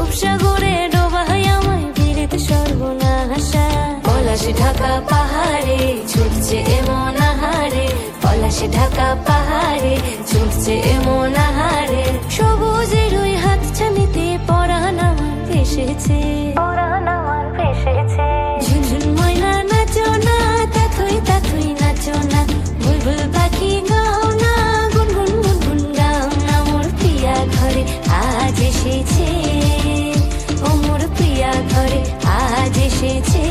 রূপসাগরে ডোবাই আমায় বীরের সর্বনাশা। পলাশে ঢাকা পাহাড়ে ছুটছে এমন আহারে, পলাশে ঢাকা পাহাড়ে ছুটছে এমন আহারে। সবুজের ওই হাতছানিতে পরাণ আমার ভেসেছে, পরাণ আমার ভেসেছে। ঝুনঝুন ময়না নাচো না, তাথুই তাথুই নাচো না, বুলবুল পাখি গাও না, গুনগুন গুনগুন গাও না। মোর প্রিয়া ঘরে আজ এসেছে, ও মোর প্রিয়া ঘরে আজ এসেছে।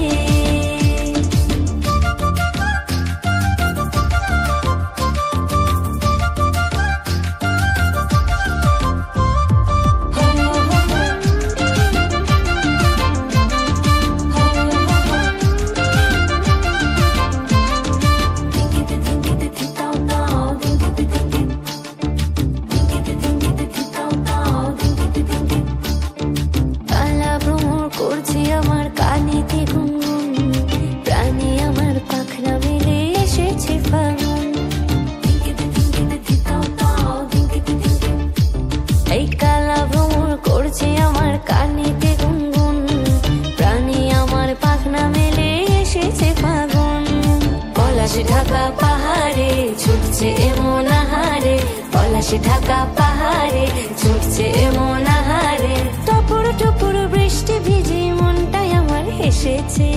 আমার কানেতে গুনগুন, প্রাণে আমার পাখনা মেলে এসেছে ফাগুন। এই কালা ভ্রমর করছে আমার কানেতে গুনগুন, প্রাণে আমার পাখনা মেলে এসেছে ফাগুন। পলাশে ঢাকা পাহাড়ে ছুটছে এমন আহারে, পলাশে ঢাকা পাহাড়ে ছুটছে এমন আহারে। টপুর টপুর বৃষ্টি ভিজে মনটাই আমার হেসেছে,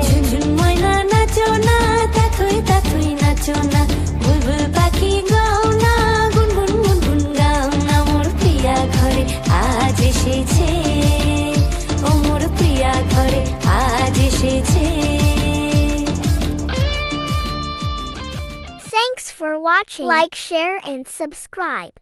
ঝুনঝুন ময়না নাচো না, তাথুই তাথুই নাচো না, বুলবুল পাখি গাও না, গুনগুন গুনগুন গাও না। মোর প্রিয়া ঘরে আজ এসেছে, ও মোর প্রিয়া ঘরে আজ এসেছে। Thanks for watching. Like, share, and subscribe.